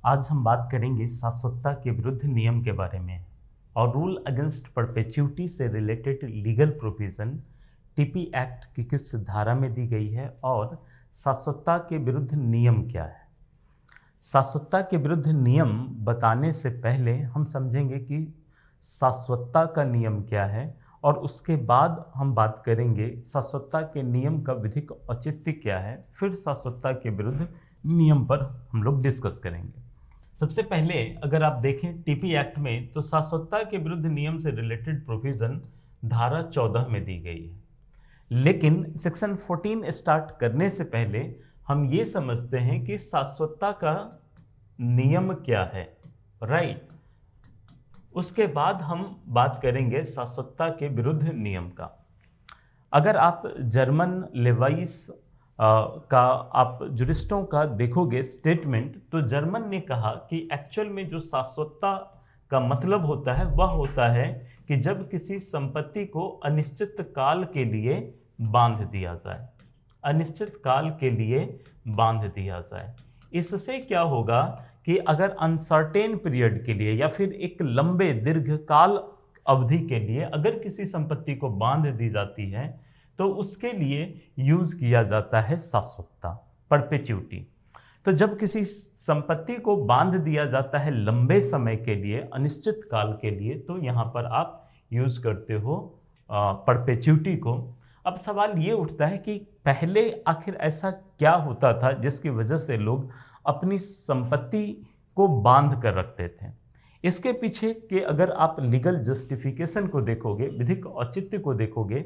आज हम बात करेंगे शाश्वतता के विरुद्ध नियम के बारे में और रूल अगेंस्ट परपेचुइटी से related legal provision TP act की किस धारा में दी गई है और शाश्वतता के विरुद्ध नियम क्या है। शाश्वतता के विरुद्ध नियम बताने से पहले हम समझेंगे कि शाश्वतता का नियम क्या है और उसके बाद हम बात करेंगे शाश्वतता के नियम का विधिक औचित्य क्या है, फिर शाश्वतता के विरुद्ध नियम पर हम लोग डिस्कस करेंगे। सबसे पहले अगर आप देखें टीपी एक्ट में तो शाश्वतता के विरुद्ध नियम से रिलेटेड प्रोविज़न धारा 14 में दी गई है, लेकिन सेक्शन 14 स्टार्ट करने से पहले हम ये समझते हैं कि शाश्वतता का नियम क्या है, राइट। उसके बाद हम बात करेंगे शाश्वतता के विरुद्ध नियम का। अगर आप जर्मन लेवाइस का आप जुरिस्टों का देखोगे स्टेटमेंट, तो जर्मन ने कहा कि एक्चुअल में जो शाश्वतता का मतलब होता है वह होता है कि जब किसी संपत्ति को अनिश्चित काल के लिए बांध दिया जाए, अनिश्चित काल के लिए बांध दिया जाए। इससे क्या होगा कि अगर अनसर्टेन पीरियड के लिए या फिर एक लंबे दीर्घकाल अवधि के लिए अगर किसी संपत्ति को बांध दी जाती है तो उसके लिए यूज किया जाता है शाश्वतता, परपेचुइटी। तो जब किसी संपत्ति को बांध दिया जाता है लंबे समय के लिए, अनिश्चित काल के लिए, तो यहाँ पर आप यूज करते हो परपेचुइटी को। अब सवाल ये उठता है कि पहले आखिर ऐसा क्या होता था जिसकी वजह से लोग अपनी संपत्ति को बांध कर रखते थे। इसके पीछे के अगर आप लीगल जस्टिफिकेशन को देखोगे, विधिक औचित्य को देखोगे,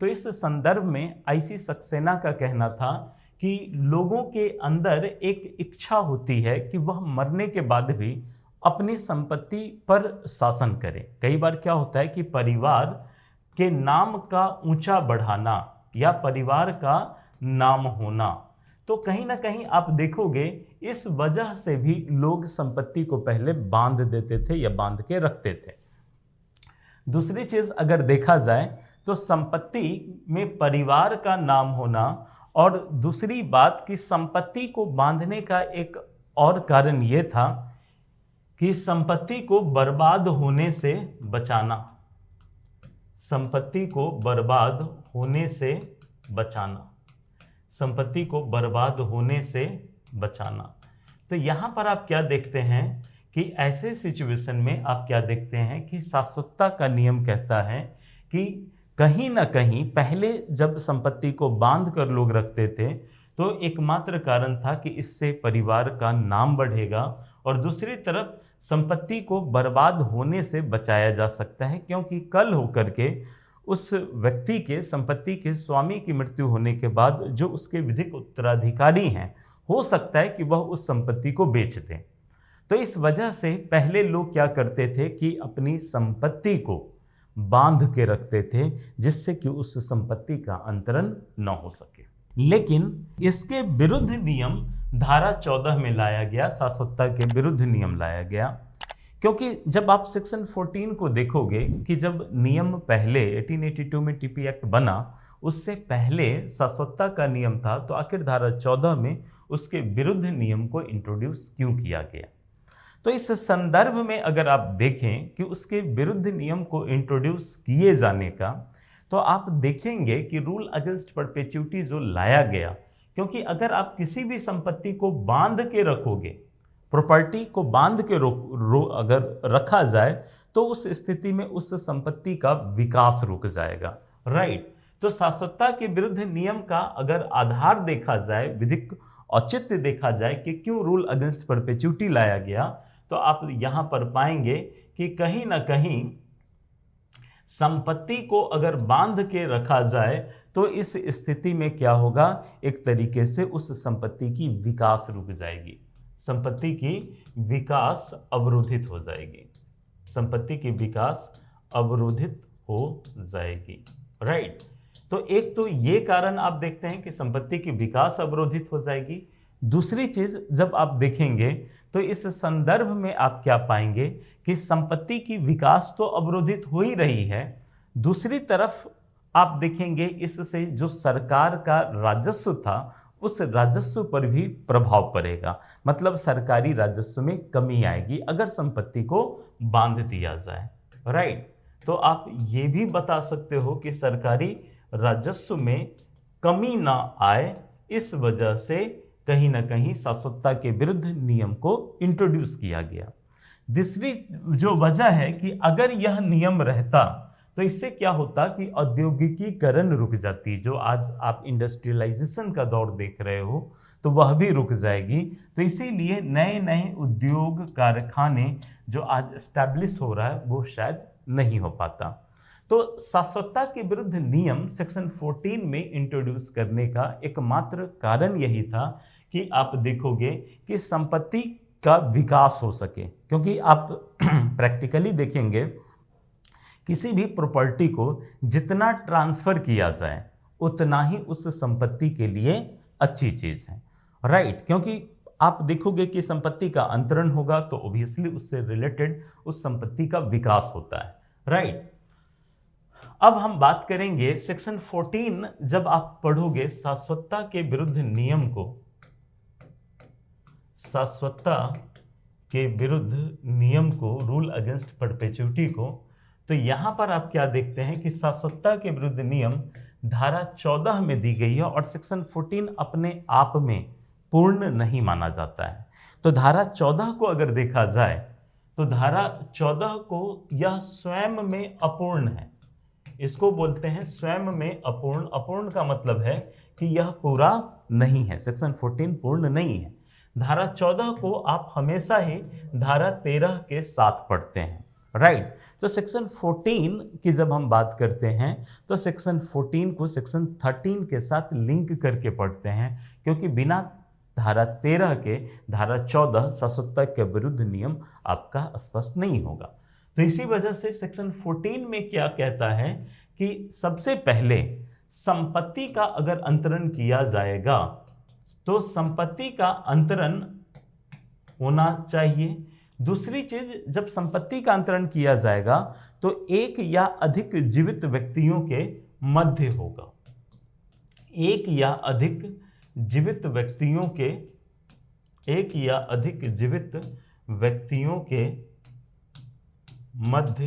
तो इस संदर्भ में आईसी सक्सेना का कहना था कि लोगों के अंदर एक इच्छा होती है कि वह मरने के बाद भी अपनी संपत्ति पर शासन करे। कई बार क्या होता है कि परिवार के नाम का ऊंचा बढ़ाना या परिवार का नाम होना, तो कहीं ना कहीं आप देखोगे इस वजह से भी लोग संपत्ति को पहले बांध देते थे या बांध के रखते थे। दूसरी चीज अगर देखा जाए तो संपत्ति में परिवार का नाम होना, और दूसरी बात कि संपत्ति को बांधने का एक और कारण यह था कि संपत्ति को बर्बाद होने से बचाना, संपत्ति को बर्बाद होने से बचाना, संपत्ति को बर्बाद होने से बचाना। तो यहां पर आप क्या देखते हैं कि ऐसे सिचुएशन में आप क्या देखते हैं कि शाश्वतता का नियम कहता है कि कहीं ना कहीं पहले जब संपत्ति को बांध कर लोग रखते थे तो एकमात्र कारण था कि इससे परिवार का नाम बढ़ेगा, और दूसरी तरफ संपत्ति को बर्बाद होने से बचाया जा सकता है, क्योंकि कल होकर के उस व्यक्ति के संपत्ति के स्वामी की मृत्यु होने के बाद जो उसके विधिक उत्तराधिकारी हैं, हो सकता है कि वह उस संपत्ति को बेच दें। तो इस वजह से पहले लोग क्या करते थे कि अपनी संपत्ति को बांध के रखते थे जिससे कि उस संपत्ति का अंतरण न हो सके। लेकिन इसके विरुद्ध नियम धारा 14 में लाया गया, शाश्वतता के विरुद्ध नियम लाया गया, क्योंकि जब आप सेक्शन 14 को देखोगे कि जब नियम पहले 1882 में टीपी एक्ट बना, उससे पहले शाश्वतता का नियम था, तो आखिर धारा 14 में उसके विरुद्ध नियम को इंट्रोड्यूस क्यों किया गया। तो इस संदर्भ में अगर आप देखें कि उसके विरुद्ध नियम को इंट्रोड्यूस किए जाने का, तो आप देखेंगे कि रूल अगेंस्ट परपेचुइटी जो लाया गया, क्योंकि अगर आप किसी भी संपत्ति को बांध के रखोगे, प्रॉपर्टी को बांध के अगर रखा जाए, तो उस स्थिति में उस संपत्ति का विकास रुक जाएगा, राइट। तो शाश्वतता के विरुद्ध नियम का अगर आधार देखा जाए, विधिक औचित्य देखा जाए कि क्यों रूल अगेंस्ट परपेचुइटी लाया गया, तो आप यहां पर पाएंगे कि कहीं ना कहीं संपत्ति को अगर बांध के रखा जाए तो इस स्थिति में क्या होगा, एक तरीके से उस संपत्ति की विकास रुक जाएगी, संपत्ति की विकास अवरोधित हो जाएगी, संपत्ति की विकास अवरोधित हो जाएगी, राइट। तो एक तो ये कारण आप देखते हैं कि संपत्ति की विकास अवरोधित हो जाएगी। दूसरी चीज जब आप देखेंगे तो इस संदर्भ में आप क्या पाएंगे कि संपत्ति की विकास तो अवरोधित हो ही रही है, दूसरी तरफ आप देखेंगे इससे जो सरकार का राजस्व था उस राजस्व पर भी प्रभाव पड़ेगा, मतलब सरकारी राजस्व में कमी आएगी अगर संपत्ति को बांध दिया जाए। राइट, तो आप ये भी बता सकते हो कि सरकारी राजस्व में कमी ना आए, इस वजह से कहीं ना कहीं शाश्वतता के विरुद्ध नियम को इंट्रोड्यूस किया गया। दूसरी जो वजह है कि अगर यह नियम रहता तो इससे क्या होता कि औद्योगिकीकरण रुक जाती। जो आज आप इंडस्ट्रियलाइजेशन का दौर देख रहे हो तो वह भी रुक जाएगी। तो इसीलिए नए नए उद्योग कारखाने जो आज एस्टैब्लिश हो रहा है वो शायद नहीं हो पाता। तो शाश्वतता के विरुद्ध नियम सेक्शन 14 में इंट्रोड्यूस करने का एकमात्र कारण यही था कि आप देखोगे कि संपत्ति का विकास हो सके, क्योंकि आप प्रैक्टिकली देखेंगे किसी भी प्रॉपर्टी को जितना ट्रांसफर किया जाए उतना ही उस संपत्ति के लिए अच्छी चीज है। राइट, क्योंकि आप देखोगे कि संपत्ति का अंतरण होगा तो ऑब्वियसली उससे रिलेटेड उस संपत्ति का विकास होता है। राइट, अब हम बात करेंगे सेक्शन 14। जब आप पढ़ोगे शाश्वतता के विरुद्ध नियम को, शाश्वतता के विरुद्ध नियम को, रूल अगेंस्ट परपेचुइटी को, तो यहां पर आप क्या देखते हैं कि शाश्वतता के विरुद्ध नियम धारा 14 में दी गई है और सेक्शन 14 अपने आप में पूर्ण नहीं माना जाता है। तो धारा 14 को अगर देखा जाए तो धारा 14 को यह स्वयं में अपूर्ण है, इसको बोलते हैं स्वयं में अपूर्ण। अपूर्ण का मतलब है कि यह पूरा नहीं है, सेक्शन 14 पूर्ण नहीं है। धारा 14 को आप हमेशा ही धारा 13 के साथ पढ़ते हैं। राइट, तो सेक्शन 14 की जब हम बात करते हैं तो सेक्शन 14 को सेक्शन 13 के साथ लिंक करके पढ़ते हैं, क्योंकि बिना धारा 13 के धारा 14 शाश्वतता के विरुद्ध नियम आपका स्पष्ट नहीं होगा। तो इसी वजह से सेक्शन 14 में क्या कहता है कि सबसे पहले संपत्ति का अगर अंतरण किया जाएगा तो संपत्ति का अंतरण होना चाहिए। दूसरी चीज, जब संपत्ति का अंतरण किया जाएगा तो एक या अधिक जीवित व्यक्तियों के मध्य होगा, एक या अधिक जीवित व्यक्तियों के, एक या अधिक जीवित व्यक्तियों के मध्य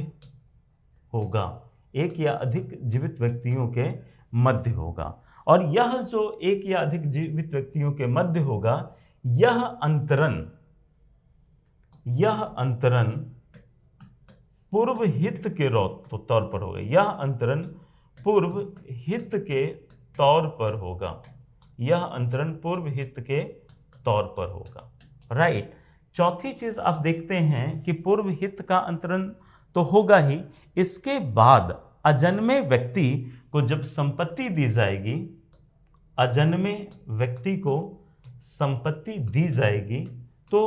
होगा, एक या अधिक जीवित व्यक्तियों के मध्य होगा। और यह जो एक या अधिक जीवित व्यक्तियों के मध्य होगा, यह अंतरण पूर्व हित के तौर पर होगा, यह अंतरण पूर्व हित के तौर पर होगा, यह अंतरण पूर्व हित के तौर पर होगा। राइट, चौथी चीज आप देखते हैं कि पूर्व हित का अंतरण तो होगा ही, इसके बाद अजन्मे व्यक्ति को जब संपत्ति दी जाएगी, अजन्मे व्यक्ति को संपत्ति दी जाएगी तो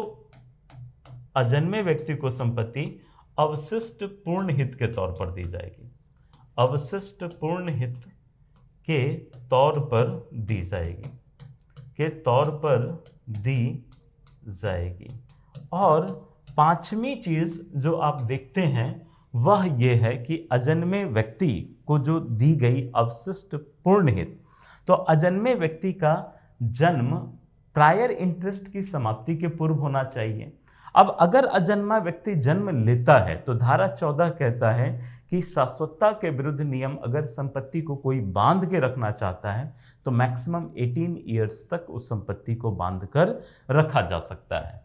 अजन्मे व्यक्ति को संपत्ति अवशिष्ट पूर्ण हित के तौर पर दी जाएगी, अवशिष्ट पूर्ण हित के तौर पर दी जाएगी, के तौर पर दी जाएगी। और पांचवी चीज जो आप देखते हैं वह यह है कि अजन्मे व्यक्ति को जो दी गई अवशिष्ट पूर्ण हित, तो अजन्मे व्यक्ति का जन्म प्रायर इंटरेस्ट की समाप्ति के पूर्व होना चाहिए। अब अगर अजन्मा व्यक्ति जन्म लेता है तो धारा 14 कहता है कि शाश्वतता के विरुद्ध नियम अगर संपत्ति को कोई बांध के रखना चाहता है तो मैक्सिमम 18 ईयर्स तक उस संपत्ति को बांध कर रखा जा सकता है।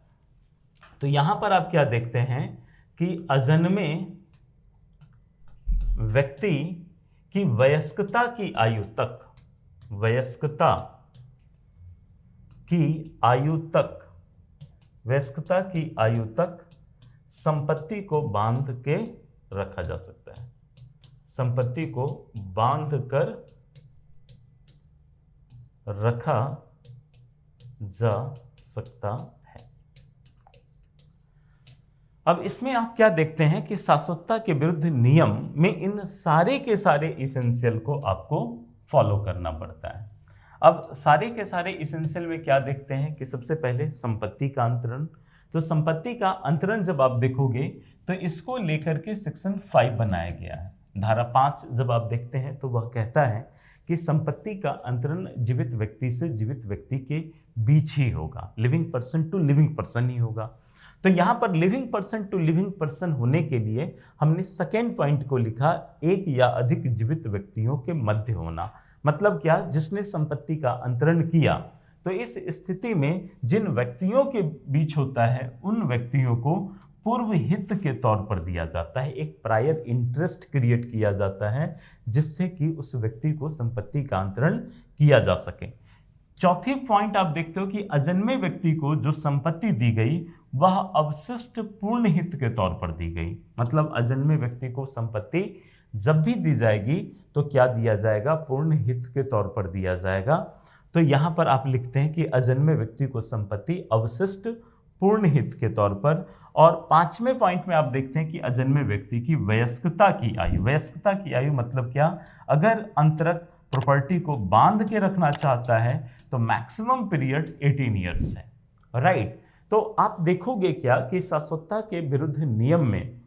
तो यहां पर आप क्या देखते हैं कि अजन्मे व्यक्ति की वयस्कता की आयु तक, वयस्कता की आयु तक, वयस्कता की आयु तक संपत्ति को बांध के रखा जा सकता है, संपत्ति को बांध कर रखा जा सकता है। अब इसमें आप क्या देखते हैं कि शाश्वतता के विरुद्ध नियम में इन सारे के सारे इसेंशियल को आपको फॉलो करना पड़ता है। अब सारे के सारे इसेंशियल में क्या देखते हैं कि सबसे पहले संपत्ति का अंतरण। तो संपत्ति का अंतरण जब आप देखोगे तो इसको लेकर के सेक्शन 5 बनाया गया है। धारा 5 जब आप देखते हैं तो वह कहता है कि संपत्ति का अंतरण जीवित व्यक्ति से जीवित व्यक्ति के बीच ही होगा, living person to living person ही होगा। तो यहाँ पर living person to living person होने के लिए हमने सेकेंड पॉइंट को लिखा, एक या अधिक जीवित व्यक्तियों के मध्य होना। मतलब क्या, जिसने संपत्ति का अंतरण किया, तो इस स्थिति में जिन व्यक्तियों के बीच होता है उन व्यक्तियों को पूर्व हित के तौर पर दिया जाता है, एक प्रायर इंटरेस्ट क्रिएट किया जाता है जिससे कि उस व्यक्ति को संपत्ति का अंतरण किया जा सके। चौथी पॉइंट आप देखते हो कि अजन्मे व्यक्ति को जो संपत्ति दी गई वह अवशिष्ट पूर्ण हित के तौर पर दी गई। मतलब अजन्मे व्यक्ति को संपत्ति जब भी दी जाएगी तो क्या दिया जाएगा, पूर्ण हित के तौर पर दिया जाएगा। तो यहाँ पर आप लिखते हैं कि अजन्मे व्यक्ति को संपत्ति अवशिष्ट पूर्ण हित के तौर पर। और पांचवें पॉइंट में आप देखते हैं कि अजन्मे व्यक्ति की वयस्कता की आयु। वयस्कता की आयु मतलब क्या, अगर अंतरक प्रॉपर्टी को बांध के रखना चाहता है तो मैक्सिमम पीरियड 18 ईयर्स है, राइट। तो आप देखोगे क्या कि शाश्वतता के विरुद्ध नियम में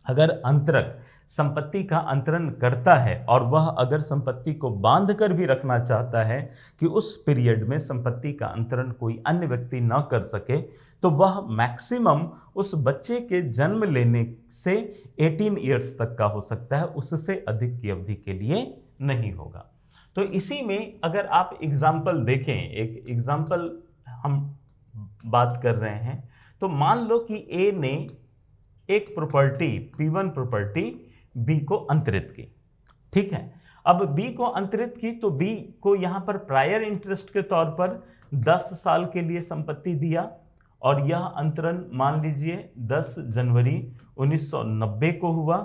अगर अंतरक संपत्ति का अंतरण करता है और वह अगर संपत्ति को बांध कर भी रखना चाहता है कि उस पीरियड में संपत्ति का अंतरण कोई अन्य व्यक्ति न कर सके, तो वह मैक्सिमम उस बच्चे के जन्म लेने से 18 ईयर्स तक का हो सकता है, उससे अधिक की अवधि के लिए नहीं होगा। तो इसी में अगर आप एग्जाम्पल देखें, एक एग्जाम्पल हम बात कर रहे हैं, तो मान लो कि ए ने एक प्रॉपर्टी P1 प्रॉपर्टी B को अंतरित की, ठीक है। अब B को अंतरित की तो B को यहाँ पर प्रायर इंटरेस्ट के तौर पर 10 साल के लिए संपत्ति दिया और यह अंतरण मान लीजिए 10 जनवरी 1990 को हुआ।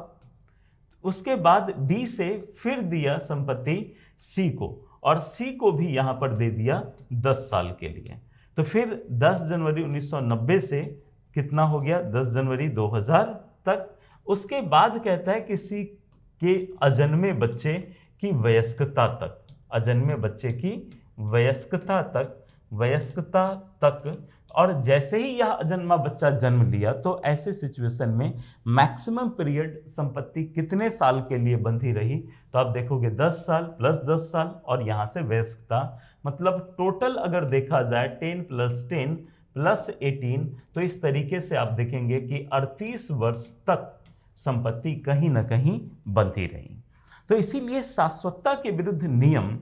उसके बाद B से फिर दिया संपत्ति C को और C को भी यहाँ पर दे दिया 10 साल के लिए। तो फिर 10 जनवरी 1990 से कितना हो गया, 10 जनवरी 2000 तक। उसके बाद कहता है कि C के अजन्मे बच्चे की वयस्कता तक, अजन्मे बच्चे की वयस्कता तक। और जैसे ही यह अजन्मा बच्चा जन्म लिया तो ऐसे सिचुएशन में मैक्सिमम पीरियड संपत्ति कितने साल के लिए बंधी रही, तो आप देखोगे 10 साल प्लस 10 साल और यहाँ से वयस्कता, मतलब टोटल अगर देखा जाए 10 + 10 + 18, तो इस तरीके से आप देखेंगे कि 38 वर्ष तक संपत्ति कहीं ना कहीं बंधी रही। तो इसीलिए शाश्वतता के विरुद्ध नियम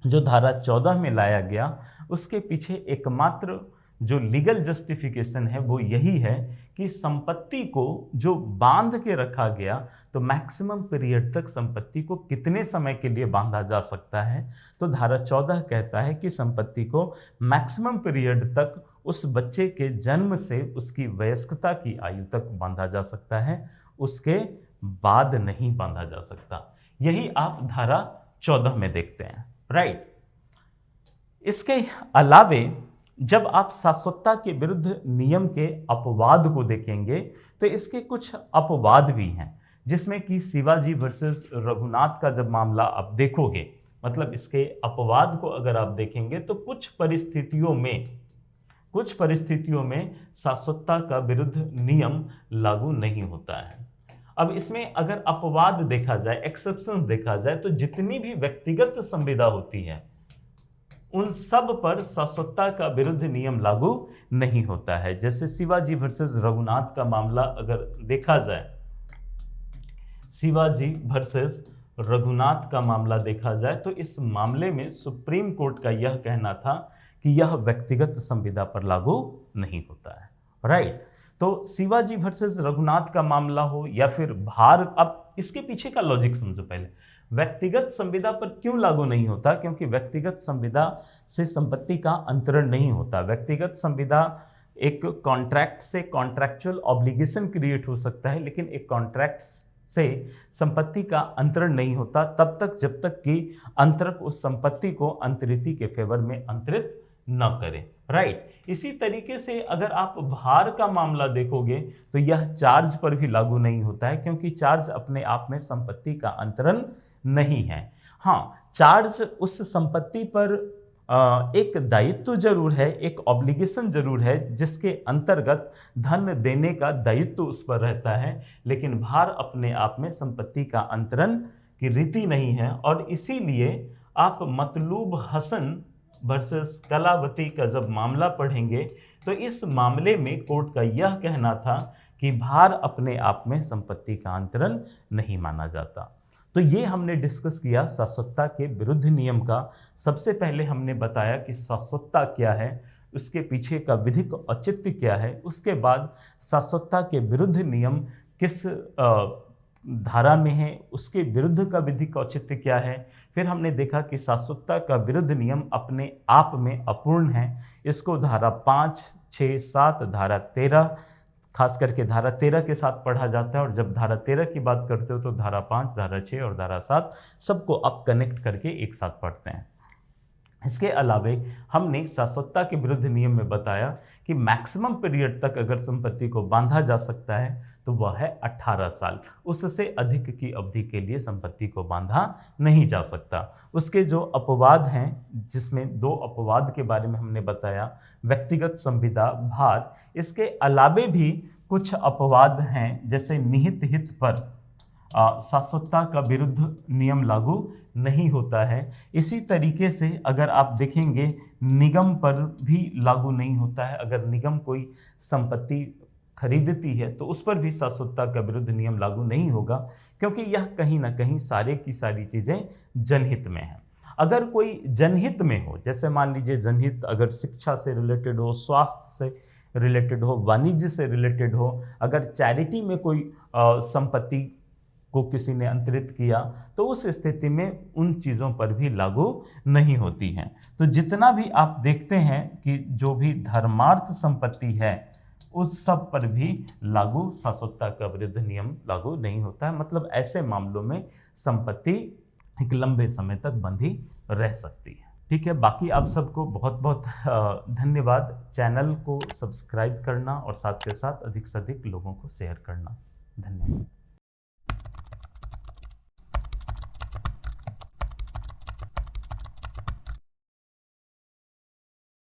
जो धारा 14 में लाया गया, उसके पीछे एकमात्र जो लीगल जस्टिफिकेशन है वो यही है कि संपत्ति को जो बांध के रखा गया, तो मैक्सिमम पीरियड तक संपत्ति को कितने समय के लिए बांधा जा सकता है, तो धारा 14 कहता है कि संपत्ति को मैक्सिमम पीरियड तक उस बच्चे के जन्म से उसकी वयस्कता की आयु तक बांधा जा सकता है, उसके बाद नहीं बांधा जा सकता। यही आप धारा 14 में देखते हैं, राइट। इसके अलावे जब आप शाश्वतता के विरुद्ध नियम के अपवाद को देखेंगे तो इसके कुछ अपवाद भी हैं, जिसमें कि शिवाजी वर्सेस रघुनाथ का जब मामला आप देखोगे, मतलब इसके अपवाद को अगर आप देखेंगे तो कुछ परिस्थितियों में शाश्वतता का विरुद्ध नियम लागू नहीं होता है। अब इसमें अगर अपवाद देखा जाए, एक्सेप्शंस देखा जाए, तो जितनी भी व्यक्तिगत संविदा होती है उन सब पर शाश्वतता का विरुद्ध नियम लागू नहीं होता है। जैसे शिवाजी वर्सेस रघुनाथ का मामला अगर देखा जाए, शिवाजी वर्सेस रघुनाथ का मामला देखा जाए तो इस मामले में सुप्रीम कोर्ट का यह कहना था कि यह व्यक्तिगत संविदा पर लागू नहीं होता है, राइट। तो शिवाजी वर्सेस रघुनाथ का मामला हो या फिर अब इसके पीछे का लॉजिक समझो पहले। व्यक्तिगत संविदा पर क्यों लागू नहीं होता, क्योंकि व्यक्तिगत संविदा से संपत्ति का अंतरण नहीं होता। व्यक्तिगत संविदा एक कॉन्ट्रैक्ट से कॉन्ट्रैक्चुअल ऑब्लिगेशन क्रिएट हो सकता है, लेकिन एक कॉन्ट्रैक्ट से संपत्ति का अंतरण नहीं होता तब तक जब तक कि अंतरक उस संपत्ति को अंतरिति के फेवर में अंतरित न करे, राइट। इसी तरीके से अगर आप भार का मामला देखोगे तो यह चार्ज पर भी लागू नहीं होता है, क्योंकि चार्ज अपने आप में संपत्ति का अंतरण नहीं है। हाँ, चार्ज उस संपत्ति पर एक दायित्व जरूर है, एक ऑब्लिगेशन जरूर है, जिसके अंतर्गत धन देने का दायित्व उस पर रहता है, लेकिन भार अपने आप में संपत्ति का अंतरण की रीति नहीं है, और इसीलिए आप मतलूब हसन वर्सेस कलावती का जब मामला पढ़ेंगे तो इस मामले में कोर्ट का यह कहना था कि भार अपने आप में संपत्ति का अंतरण नहीं माना जाता। तो ये हमने डिस्कस किया शाश्वतता के विरुद्ध नियम का। सबसे पहले हमने बताया कि शाश्वतता क्या है, उसके पीछे का विधिक औचित्य क्या है, उसके बाद शाश्वतता के विरुद्ध नियम किस धारा में है, उसके विरुद्ध का विधिक औचित्य क्या है। फिर हमने देखा कि शाश्वतता का विरुद्ध नियम अपने आप में अपूर्ण है, इसको धारा 5, 6, 7, धारा 13, खास करके धारा 13 के साथ पढ़ा जाता है। और जब धारा 13 की बात करते हो तो धारा 5, धारा 6 और धारा 7 सबको आप कनेक्ट करके एक साथ पढ़ते हैं। इसके अलावे हमने शाश्वतता के विरुद्ध नियम में बताया कि मैक्सिमम पीरियड तक अगर संपत्ति को बांधा जा सकता है तो वह है 18 साल, उससे अधिक की अवधि के लिए संपत्ति को बांधा नहीं जा सकता। उसके जो अपवाद हैं, जिसमें 2 अपवाद के बारे में हमने बताया, व्यक्तिगत संविदा, भार, इसके अलावे भी कुछ अपवाद हैं, जैसे निहित हित पर शाश्वतता का विरुद्ध नियम लागू नहीं होता है। इसी तरीके से अगर आप देखेंगे निगम पर भी लागू नहीं होता है। अगर निगम कोई संपत्ति खरीदती है तो उस पर भी शाश्वतता का विरुद्ध नियम लागू नहीं होगा, क्योंकि यह कहीं ना कहीं सारे की सारी चीज़ें जनहित में हैं। अगर कोई जनहित में हो, जैसे मान लीजिए जनहित अगर शिक्षा से रिलेटेड हो, स्वास्थ्य से रिलेटेड हो, वाणिज्य से रिलेटेड हो, अगर चैरिटी में कोई संपत्ति को किसी ने अंतरित किया तो उस स्थिति में उन चीज़ों पर भी लागू नहीं होती हैं। तो जितना भी आप देखते हैं कि जो भी धर्मार्थ संपत्ति है उस सब पर भी लागू शाश्वतता का विरुद्ध नियम लागू नहीं होता है। मतलब ऐसे मामलों में संपत्ति एक लंबे समय तक बंधी रह सकती है। ठीक है, बाकी आप सबको बहुत बहुत धन्यवाद। चैनल को सब्सक्राइब करना और साथ के साथ अधिक से अधिक लोगों को शेयर करना। धन्यवाद।